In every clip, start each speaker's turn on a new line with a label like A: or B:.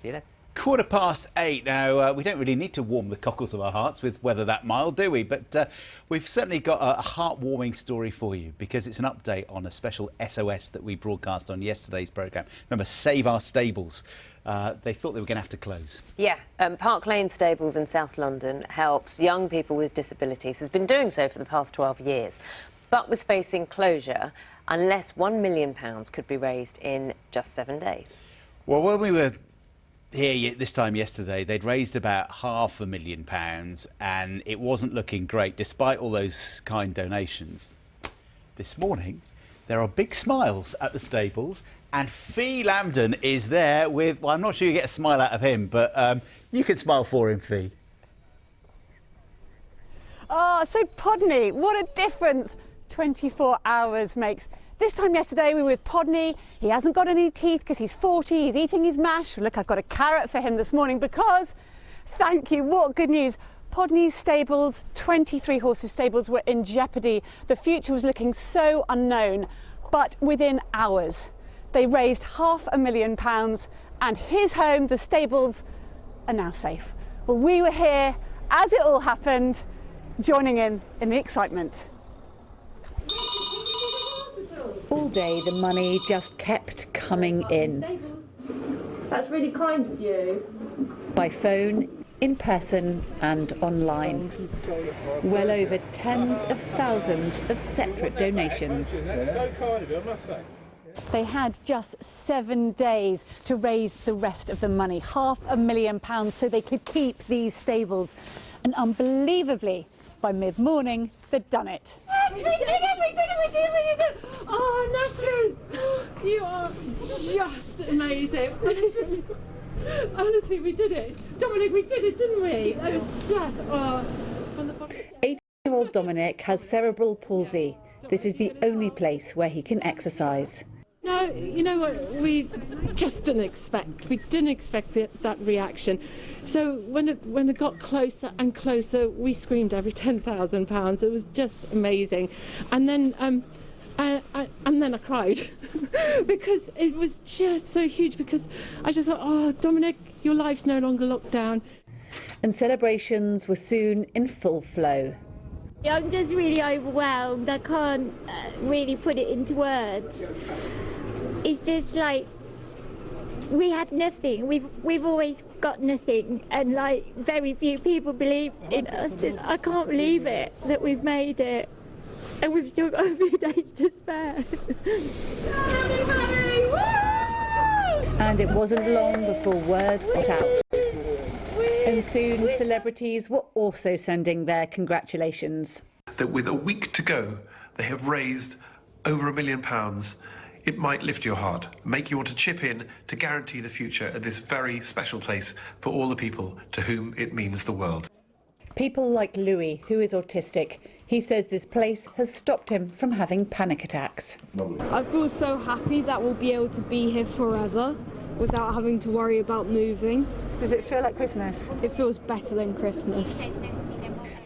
A: you know.
B: 8:15 now. We don't really need to warm the cockles of our hearts with Weather That Mild, do we? But we've certainly got a heartwarming story for you, because it's an update on a special SOS that we broadcast on yesterday's programme. Remember, Save Our Stables. They thought they were going to have to close.
A: Yeah, Park Lane Stables in South London helps young people with disabilities. Has been doing so for the past 12 years, but was facing closure unless £1 million could be raised in just 7 days.
B: Well, when we were here this time yesterday, they'd raised about £500,000 and it wasn't looking great despite all those kind donations. This morning there are big smiles at the stables, and Fee Lambden is there with, well, I'm not sure you get a smile out of him, but you can smile for him, Fee.
C: Oh, so Podney, what a difference 24 hours makes. This time yesterday we were with Podney. He hasn't got any teeth because he's 40, he's eating his mash. Look, I've got a carrot for him this morning because, thank you, what good news. Podney's stables, 23 horses stables, were in jeopardy. The future was looking so unknown, but within hours they raised £500,000 and his home, the stables, are now safe. Well, we were here as it all happened, joining in the excitement. All day the money just kept coming in.
D: That's really kind of you.
C: By phone, in person and online. Well over tens of thousands of separate donations.
D: So kind of you, I must say.
C: They had just 7 days to raise the rest of the money, £500,000, so they could keep these stables. And unbelievably, by mid-morning, they'd done it.
D: We did it! Oh, Natalie, you are just amazing. Honestly, we did it. Dominic, we did it, didn't we? That was just, from the bottom.
C: 18-year-old Dominic has cerebral palsy. This is the only place where he can exercise.
D: No, you know what, we just didn't expect. We didn't expect that reaction. So when it got closer and closer, we screamed every £10,000. It was just amazing. And then I cried because it was just so huge, because I just thought, oh, Dominic, your life's no longer locked down.
C: And celebrations were soon in full flow.
E: I'm just really overwhelmed. I can't really put it into words. It's just like we had nothing. We've always got nothing, and like very few people believe in us. I can't believe it that we've made it, and we've still got a few days to spare.
C: And it wasn't long before word got out. And soon celebrities were also sending their congratulations.
F: That with a week to go, they have raised over £1 million. It might lift your heart, make you want to chip in to guarantee the future at this very special place for all the people to whom it means the world.
C: People like Louis, who is autistic. He says this place has stopped him from having panic attacks.
G: I feel so happy that we'll be able to be here forever without having to worry about moving.
C: Does it feel like Christmas?
G: It feels better than Christmas.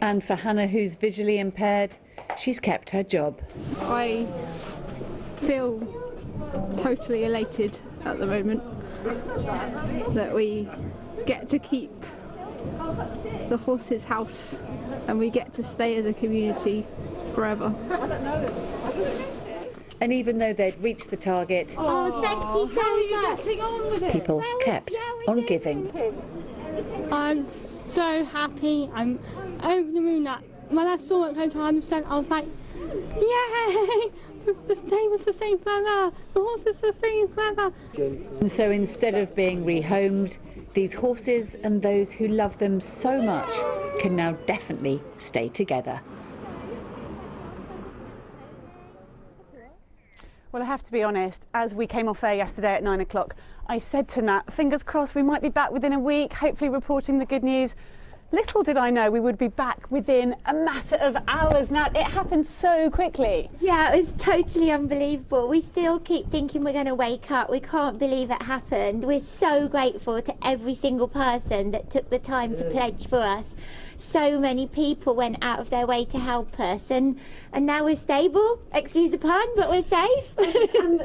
C: And for Hannah, who's visually impaired, she's kept her job.
G: I feel totally elated at the moment that we get to keep the horse's house and we get to stay as a community forever.
C: And even though they'd reached the target,
E: Thank you so much.
C: people kept on giving.
G: I'm so happy. I'm over the moon that when I saw it came to 100%, I was like, yay! The stable's the same forever. The horses are the same forever.
C: And so instead of being rehomed, these horses and those who love them so much can now definitely stay together. Well, I have to be honest, as we came off air yesterday at 9 o'clock, I said to Nat, fingers crossed we might be back within a week, hopefully reporting the good news. Little did I know we would be back within a matter of hours. Now, it happened so quickly.
E: Yeah, it was totally unbelievable. We still keep thinking we're going to wake up. We can't believe it happened. We're so grateful to every single person that took the time to pledge for us. So many people went out of their way to help us, and now we're stable, excuse the pun, but we're safe.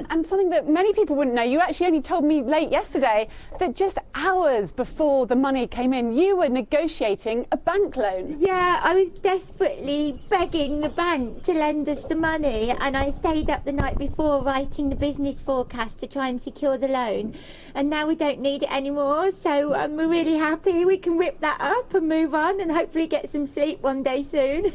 C: and something that many people wouldn't know, you actually only told me late yesterday that just hours before the money came in, you were negotiating a bank loan.
E: Yeah, I was desperately begging the bank to lend us the money, and I stayed up the night before writing the business forecast to try and secure the loan, and now we don't need it anymore, so we're really happy we can rip that up and move on and hopefully get some sleep one day soon.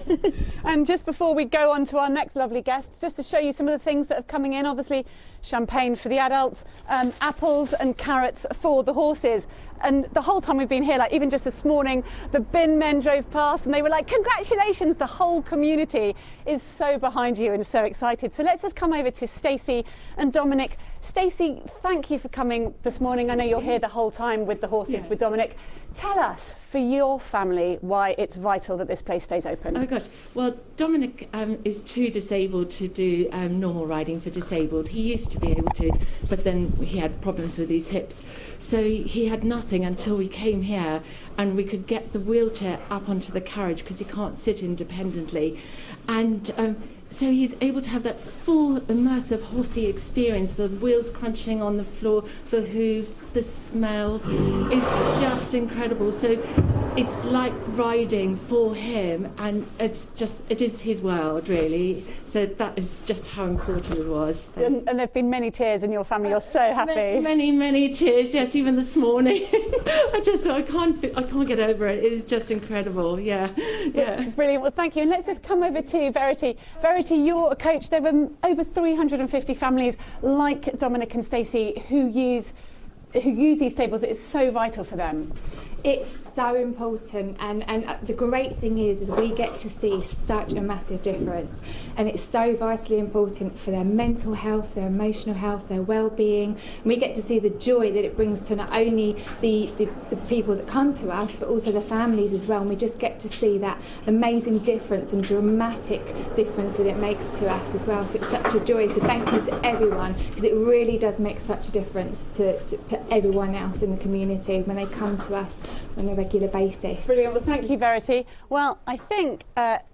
C: And just before we go on to our next lovely guest, just to show you some of the things that are coming in, obviously champagne for the adults, apples and carrots for the horses. And the whole time we've been here, like even just this morning, the bin men drove past and they were like, congratulations, the whole community is so behind you and so excited. So let's just come over to Stacey and Dominic. Stacey, thank you for coming this morning. I know you're here the whole time with the horses with Dominic. Tell us, for your family, why it's vital that this place stays open.
D: Oh gosh, well Dominic is too disabled to do normal riding for disabled. He used to be able to, but then he had problems with his hips. So he had nothing until we came here and we could get the wheelchair up onto the carriage because he can't sit independently. And so he's able to have that full immersive horsey experience, the wheels crunching on the floor, the hooves, the smells. It's just incredible. So it's like riding for him, and it is his world, really. So that is just how important it was.
C: And there have been many tears in your family. You're so happy.
D: Many tears. Yes, even this morning. I can't get over it. It's just incredible. Yeah.
C: Brilliant. Well, thank you. And let's just come over to Verity. Verity, you're a coach. There were over 350 families like Dominic and Stacey who use these stables. It's so vital for them.
H: It's so important, and the great thing is we get to see such a massive difference, and it's so vitally important for their mental health, their emotional health, their well-being. And we get to see the joy that it brings to not only the people that come to us, but also the families as well, and we just get to see that amazing difference and dramatic difference that it makes to us as well. So it's such a joy. So thank you to everyone, because it really does make such a difference to everyone else in the community when they come to us on a regular basis.
C: Brilliant. Well, thank you, Verity. Well, I think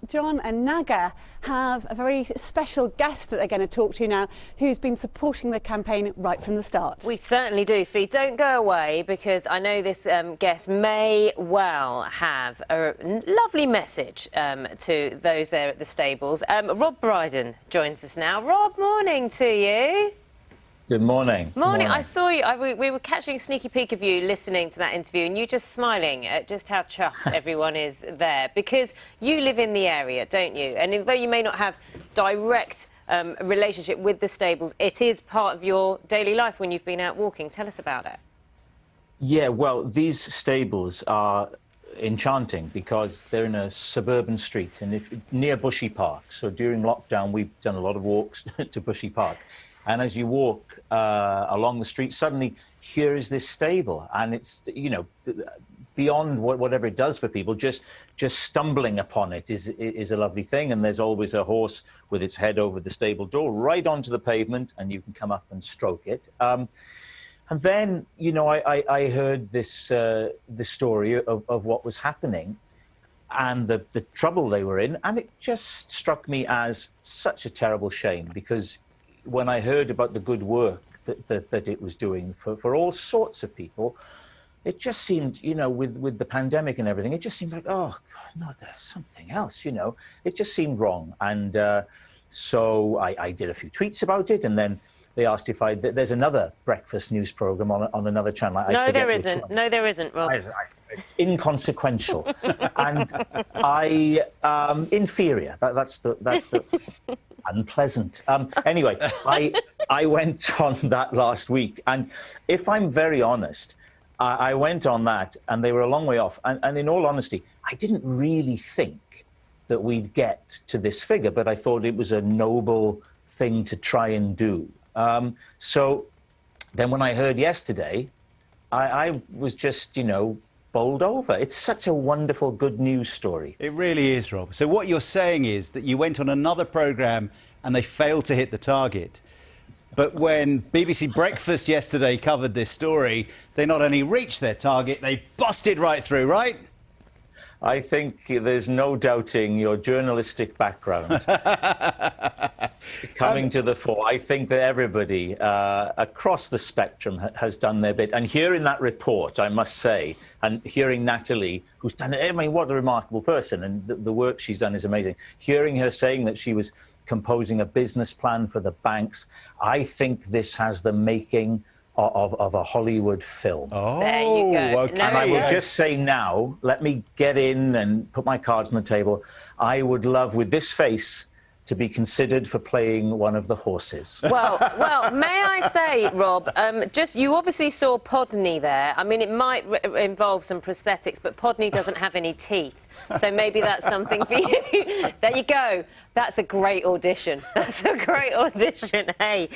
C: John and Naga have a very special guest that they're going to talk to now, who's been supporting the campaign right from the start.
A: We certainly do, Fee. Don't go away, because I know this guest may well have a lovely message to those there at the stables. Rob Brydon joins us now. Rob, morning to you.
I: Good morning.
A: Morning. I saw you. We were catching a sneaky peek of you listening to that interview, and you just smiling at just how chuffed everyone is there, because you live in the area, don't you? And although you may not have direct relationship with the stables, it is part of your daily life when you've been out walking. Tell us about it.
I: Yeah, well, these stables are enchanting because they're in a suburban street and near Bushy Park. So during lockdown, we've done a lot of walks to Bushy Park. And as you walk along the street, suddenly here is this stable, and it's, you know, beyond whatever it does for people, just stumbling upon it is a lovely thing. And there's always a horse with its head over the stable door, right onto the pavement, and you can come up and stroke it. And then, you know, I heard this story of what was happening and the trouble they were in, and it just struck me as such a terrible shame, because when I heard about the good work that it was doing for all sorts of people, it just seemed, you know, with the pandemic and everything, it just seemed like, oh, God, no, there's something else, you know. It just seemed wrong. And so I did a few tweets about it, and then they asked if there's another breakfast news programme on another channel.
A: No, there isn't. No, there isn't, Rob.
I: It's inconsequential. And inferior. That's the unpleasant. Anyway, I went on that last week, and if I'm very honest, I went on that and they were a long way off, and in all honesty, I didn't really think that we'd get to this figure, but I thought it was a noble thing to try and do. So then when I heard yesterday, I was just, you know, bowled over. It's such a wonderful, good news story.
B: It really is, Rob. So what you're saying is that you went on another programme and they failed to hit the target. But when BBC Breakfast yesterday covered this story, they not only reached their target, they busted right through, right?
I: I think there's no doubting your journalistic background coming to the fore. I think that everybody across the spectrum has done their bit. And hearing that report, I must say, and hearing Natalie, who's done it, I mean, what a remarkable person, and the work she's done is amazing. Hearing her saying that she was composing a business plan for the banks, I think this has the making of a Hollywood film.
B: Oh,
A: there you go.
B: Okay.
I: And I will just say now, let me get in and put my cards on the table. I would love, with this face, to be considered for playing one of the horses.
A: Well, may I say, Rob, just you obviously saw Podney there. I mean, it might involve some prosthetics, but Podney doesn't have any teeth. So maybe that's something for you. There you go. That's a great audition. That's a great audition. Hey.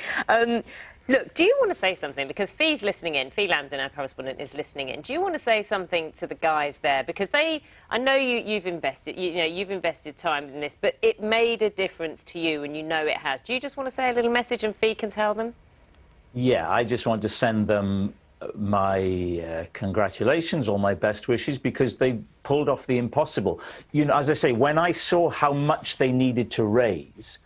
A: Look, do you want to say something? Because Fee's listening in. Fee Lambden, our correspondent, is listening in. Do you want to say something to the guys there? Because I know you've invested, you've invested time in this, but it made a difference to you, and you know it has. Do you just want to say a little message, and Fee can tell them?
I: Yeah, I just want to send them my congratulations, all my best wishes, because they pulled off the impossible. You know, as I say, when I saw how much they needed to raise,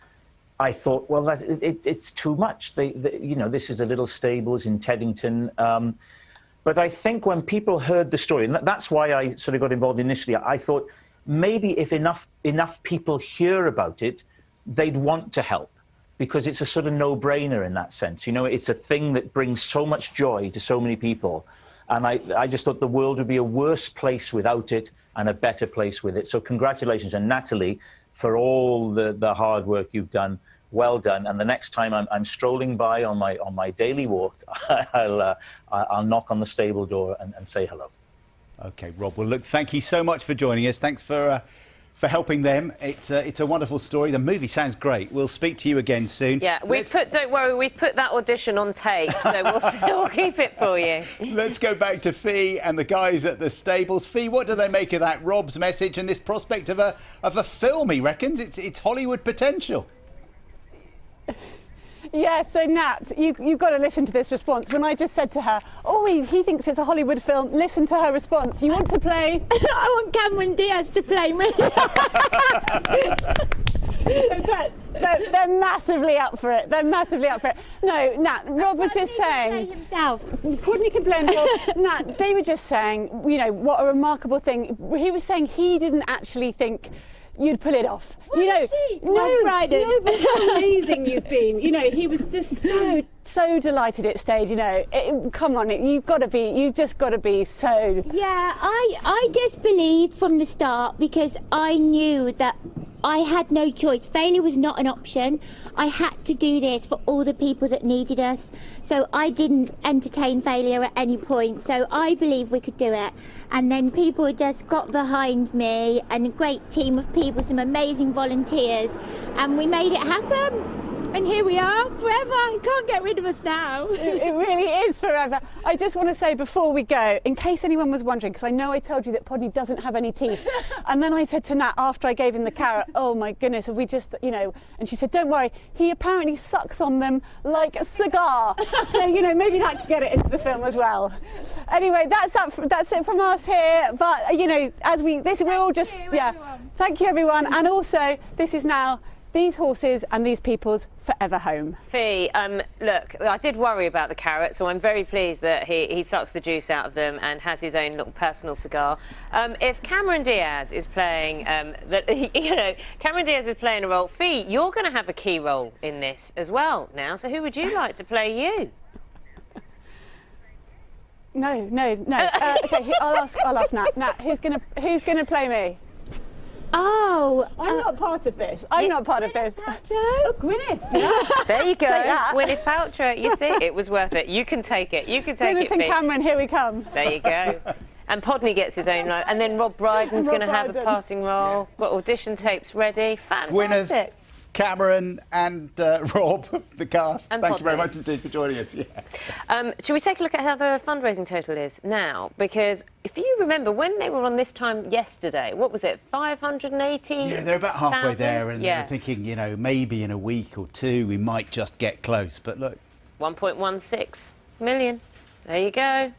I: I thought, well, it's too much. This is a little stables in Teddington. But I think when people heard the story, and that's why I sort of got involved initially, I thought maybe if enough people hear about it, they'd want to help, because it's a sort of no-brainer in that sense. You know, it's a thing that brings so much joy to so many people. And I just thought the world would be a worse place without it and a better place with it. So congratulations. And Natalie, for all the hard work you've done, well done. And the next time I'm strolling by on my daily walk, I'll knock on the stable door and say hello.
B: OK, Rob. Well, look, thank you so much for joining us. Thanks for helping them. It's a wonderful story. The movie sounds great. We'll speak to you again soon.
A: Yeah, don't worry, we've put that audition on tape, so we'll keep it for you.
B: Let's go back to Fee and the guys at the stables. Fee, what do they make of that Rob's message and this prospect of a film? He reckons it's Hollywood potential.
C: Yeah, so Nat, you've got to listen to this response. When I just said to her, oh, he thinks it's a Hollywood film, listen to her response. You want to play?
E: I want Cameron Diaz to play me.
C: They're massively up for it. They're massively up for it. No, Nat, Rob was just saying... Podney can play himself. Nat, they were just saying, you know, what a remarkable thing. He was saying he didn't actually think you'd pull it off.
E: Brydon.
C: No, but how amazing you've been. You know, he was just so delighted it stayed. You know, come on, you've just got to be so.
E: Yeah, I just believed from the start, because I knew that I had no choice. Failure was not an option. I had to do this for all the people that needed us. So I didn't entertain failure at any point. So I believe we could do it. And then people just got behind me, and a great team of people, some amazing volunteers, and we made it happen. And here we are, forever. You can't get rid of us now.
C: It really is forever. I just want to say before we go, in case anyone was wondering, because I know I told you that Podney doesn't have any teeth. And then I said to Nat, after I gave him the carrot, oh my goodness, have we just, you know, and she said, don't worry, he apparently sucks on them like a cigar. So, you know, maybe that could get it into the film as well. Anyway, that's it from us here. But, you know, we're all just, thank you everyone. And also, this is now these horses and these people's forever home.
A: Fee, look, I did worry about the carrot, so I'm very pleased that he sucks the juice out of them and has his own little personal cigar. If Cameron Diaz is playing, Cameron Diaz is playing a role, Fee, you're going to have a key role in this as well now. So who would you like to play you?
C: No. Okay, I'll ask Nat. Nat, who's gonna play me?
E: Oh,
C: I'm not part of this. I'm not part of this. Oh, Gwyneth. Yeah.
A: There you go. Gwyneth Paltrow. You see, it was worth it. You can take it. You can take
C: Gwyneth
A: it,
C: and
A: Fee.
C: Cameron, here we come.
A: There you go. And Podney gets his own role. And then Rob Brydon's going to have a passing role. Got audition tapes ready. Fantastic.
B: Cameron and Rob, the cast.
A: And
B: Thank you very
A: Podney.
B: much indeed for joining us. Yeah.
A: Should we take a look at how the fundraising total is now? Because if you remember, when they were on this time yesterday, what was it, 580?
B: Yeah, they're about halfway there, and
A: yeah.
B: they're thinking, you know, maybe in a week or two we might just get close. But look,
A: 1.16 million. There you go.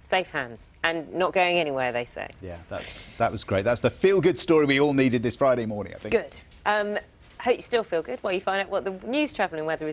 A: Safe hands. And not going anywhere, they say.
B: yeah, that was great. That's the feel-good story we all needed this Friday morning, I think.
A: Good. Hope you still feel good while you find out what the news, travel and weather is.